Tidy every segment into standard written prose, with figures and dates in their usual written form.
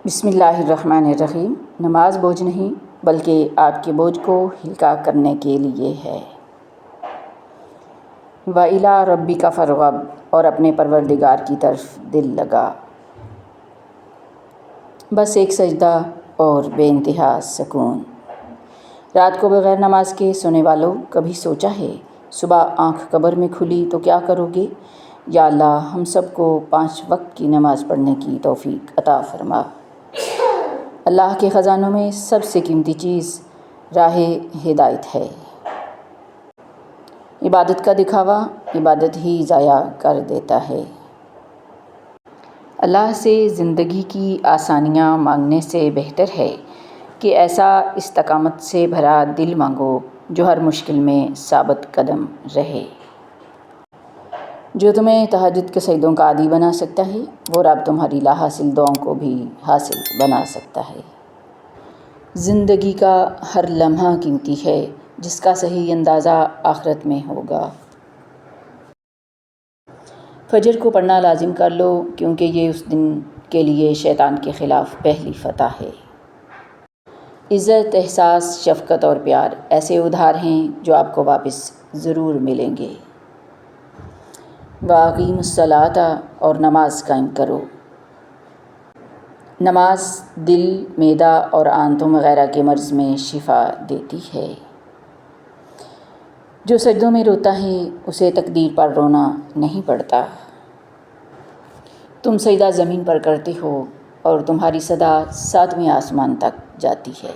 بسم اللہ الرحمن الرحیم۔ نماز بوجھ نہیں بلکہ آپ کے بوجھ کو ہلکا کرنے کے لیے ہے۔ وَإِلَىٰ رَبِّكَ فَارْغَب، اور اپنے پروردگار کی طرف دل لگا۔ بس ایک سجدہ اور بے انتہا سکون۔ رات کو بغیر نماز کے سونے والوں، کبھی سوچا ہے صبح آنکھ قبر میں کھلی تو کیا کرو گے؟ یا اللہ ہم سب کو 5 وقت کی نماز پڑھنے کی توفیق عطا فرما۔ اللہ کے خزانوں میں سب سے قیمتی چیز راہ ہدایت ہے۔ عبادت کا دکھاوا عبادت ہی ضائع کر دیتا ہے۔ اللہ سے زندگی کی آسانیاں مانگنے سے بہتر ہے کہ ایسا استقامت سے بھرا دل مانگو جو ہر مشکل میں ثابت قدم رہے۔ جو تمہیں تہجد کے سجدوں کا عادی بنا سکتا ہے، وہ رب تمہاری لا حاصل دعاؤں کو بھی حاصل بنا سکتا ہے۔ زندگی کا ہر لمحہ قیمتی ہے، جس کا صحیح اندازہ آخرت میں ہوگا۔ فجر کو پڑھنا لازم کر لو، کیونکہ یہ اس دن کے لیے شیطان کے خلاف پہلی فتح ہے۔ عزت، احساس، شفقت اور پیار ایسے ادھار ہیں جو آپ کو واپس ضرور ملیں گے۔ وَأَقِیمُوا الصَّلَاةَ، اور نماز قائم کرو۔ نماز دل، معدہ اور آنتوں وغیرہ کے مرض میں شفا دیتی ہے۔ جو سجدوں میں روتا ہے اسے تقدیر پر رونا نہیں پڑتا۔ تم سجدہ زمین پر کرتے ہو اور تمہاری صدا 7ویں آسمان تک جاتی ہے۔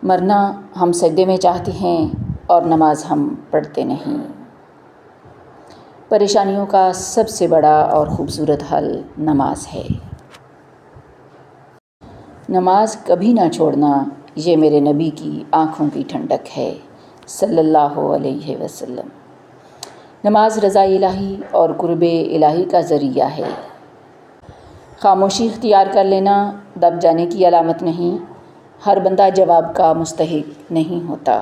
مرنا ہم سجدے میں چاہتے ہیں اور نماز ہم پڑھتے نہیں۔ پریشانیوں کا سب سے بڑا اور خوبصورت حل نماز ہے۔ نماز کبھی نہ چھوڑنا، یہ میرے نبی کی آنکھوں کی ٹھنڈک ہے صلی اللہ علیہ وسلم۔ نماز رضا الہی اور قرب الہی کا ذریعہ ہے۔ خاموشی اختیار کر لینا دب جانے کی علامت نہیں، ہر بندہ جواب کا مستحق نہیں ہوتا۔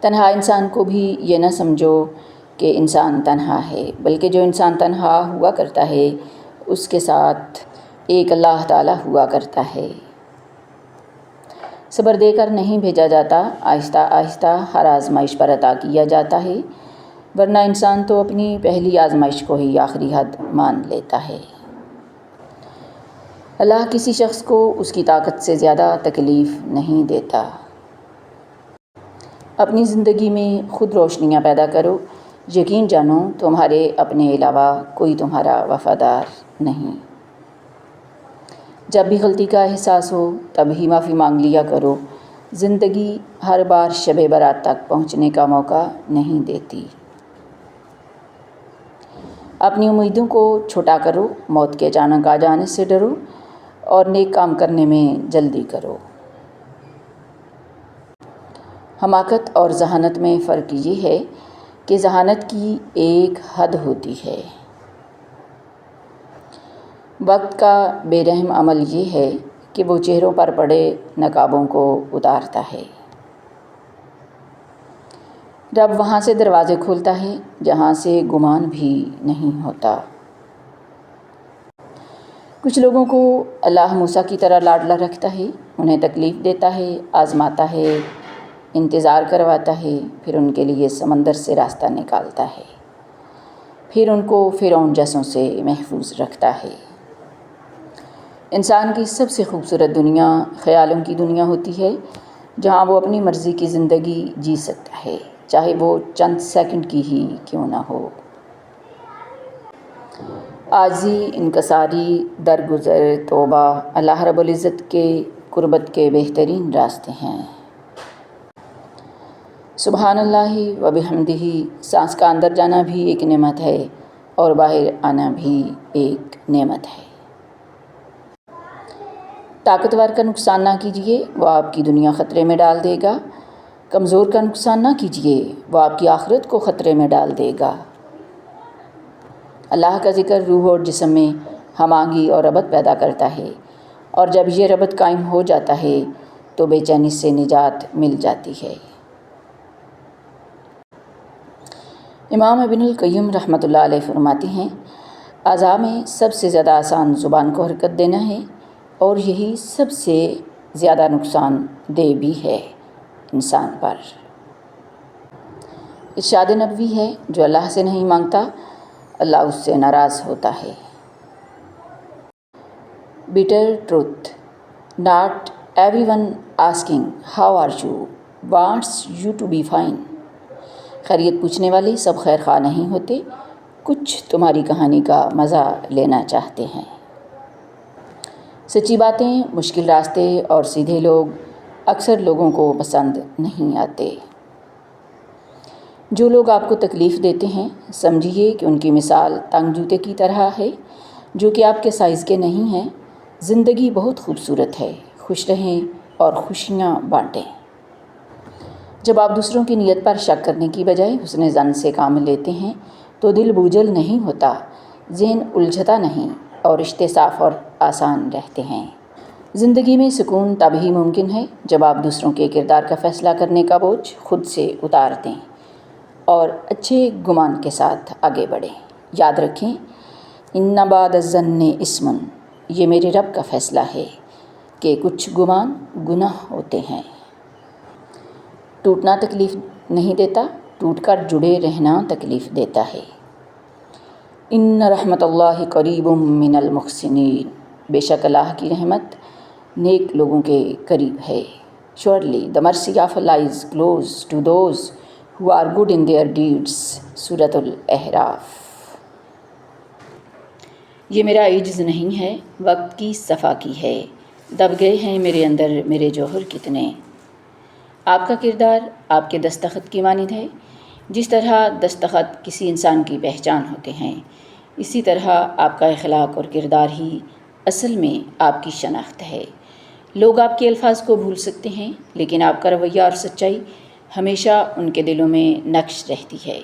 تنہا انسان کو بھی یہ نہ سمجھو کہ انسان تنہا ہے، بلکہ جو انسان تنہا ہوا کرتا ہے اس کے ساتھ ایک اللہ تعالیٰ ہوا کرتا ہے۔ صبر دے کر نہیں بھیجا جاتا، آہستہ آہستہ ہر آزمائش پر عطا کیا جاتا ہے، ورنہ انسان تو اپنی پہلی آزمائش کو ہی آخری حد مان لیتا ہے۔ اللہ کسی شخص کو اس کی طاقت سے زیادہ تکلیف نہیں دیتا۔ اپنی زندگی میں خود روشنیاں پیدا کرو، یقین جانو تمہارے اپنے علاوہ کوئی تمہارا وفادار نہیں۔ جب بھی غلطی کا احساس ہو تب ہی معافی مانگ لیا کرو، زندگی ہر بار شب برات تک پہنچنے کا موقع نہیں دیتی۔ اپنی امیدوں کو چھوٹا کرو، موت کے اچانک آ جانے سے ڈرو اور نیک کام کرنے میں جلدی کرو۔ حماقت اور ذہانت میں فرق یہ ہے کہ ذہانت کی ایک حد ہوتی ہے۔ وقت کا بے رحم عمل یہ ہے کہ وہ چہروں پر پڑے نقابوں کو اتارتا ہے۔ رب وہاں سے دروازے کھولتا ہے جہاں سے گمان بھی نہیں ہوتا۔ کچھ لوگوں کو اللہ موسیٰ کی طرح لاڈلا رکھتا ہے، انہیں تکلیف دیتا ہے، آزماتا ہے، انتظار کرواتا ہے، پھر ان کے لیے سمندر سے راستہ نکالتا ہے، پھر ان کو فرعون جیسوں سے محفوظ رکھتا ہے۔ انسان کی سب سے خوبصورت دنیا خیالوں کی دنیا ہوتی ہے، جہاں وہ اپنی مرضی کی زندگی جی سکتا ہے، چاہے وہ چند سیکنڈ کی ہی کیوں نہ ہو۔ عاجزی، انکساری، درگزر، توبہ اللہ رب العزت کے قربت کے بہترین راستے ہیں۔ سبحان اللہ و بحمدہ، سانس کا اندر جانا بھی ایک نعمت ہے اور باہر آنا بھی ایک نعمت ہے۔ طاقتور کا نقصان نہ کیجیے، وہ آپ کی دنیا خطرے میں ڈال دے گا۔ کمزور کا نقصان نہ کیجیے، وہ آپ کی آخرت کو خطرے میں ڈال دے گا۔ اللہ کا ذکر روح اور جسم میں ہم آہنگی اور ربط پیدا کرتا ہے، اور جب یہ ربط قائم ہو جاتا ہے تو بے چینی سے نجات مل جاتی ہے۔ امام ابن القیم رحمۃ اللہ علیہ فرماتے ہیں، اعضاء میں سب سے زیادہ آسان زبان کو حرکت دینا ہے، اور یہی سب سے زیادہ نقصان دہ بھی ہے انسان پر۔ ارشاد نبوی ہے، جو اللہ سے نہیں مانگتا اللہ اس سے ناراض ہوتا ہے۔ bitter truth. Not everyone asking how are you wants you to be fine. خیریت پوچھنے والے سب خیر خواہ نہیں ہوتے، کچھ تمہاری کہانی کا مزہ لینا چاہتے ہیں۔ سچی باتیں، مشکل راستے اور سیدھے لوگ اکثر لوگوں کو پسند نہیں آتے۔ جو لوگ آپ کو تکلیف دیتے ہیں سمجھیے کہ ان کی مثال تنگ جوتے کی طرح ہے جو کہ آپ کے سائز کے نہیں ہیں۔ زندگی بہت خوبصورت ہے، خوش رہیں اور خوشیاں بانٹیں۔ جب آپ دوسروں کی نیت پر شک کرنے کی بجائے حسن ظن سے کام لیتے ہیں تو دل بوجھل نہیں ہوتا، ذہن الجھتا نہیں اور رشتے صاف اور آسان رہتے ہیں۔ زندگی میں سکون تب ہی ممکن ہے جب آپ دوسروں کے کردار کا فیصلہ کرنے کا بوجھ خود سے اتار دیں اور اچھے گمان کے ساتھ آگے بڑھیں۔ یاد رکھیں، ان بعد الظن اسم، یہ میرے رب کا فیصلہ ہے کہ کچھ گمان گناہ ہوتے ہیں۔ ٹوٹنا تکلیف نہیں دیتا، ٹوٹ کر جڑے رہنا تکلیف دیتا ہے۔ ان رحمت اللہ قریب من المحسنین، بے شک اللہ کی رحمت نیک لوگوں کے قریب ہے۔ Surely the mercy of Allah is close to those who are good in their deeds. سورۃ الاحراف۔ یہ میرا عجز نہیں ہے، وقت کی صفا کی ہے، دب گئے ہیں میرے اندر میرے جوہر کتنے۔ آپ کا کردار آپ کے دستخط کی مانند ہے۔ جس طرح دستخط کسی انسان کی پہچان ہوتے ہیں، اسی طرح آپ کا اخلاق اور کردار ہی اصل میں آپ کی شناخت ہے۔ لوگ آپ کے الفاظ کو بھول سکتے ہیں، لیکن آپ کا رویہ اور سچائی ہمیشہ ان کے دلوں میں نقش رہتی ہے۔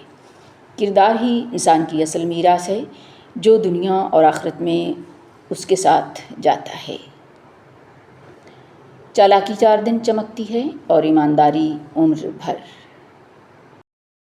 کردار ہی انسان کی اصل میراث ہے جو دنیا اور آخرت میں اس کے ساتھ جاتا ہے۔ چالاکی 4 دن چمکتی ہے اور ایمانداری عمر بھر۔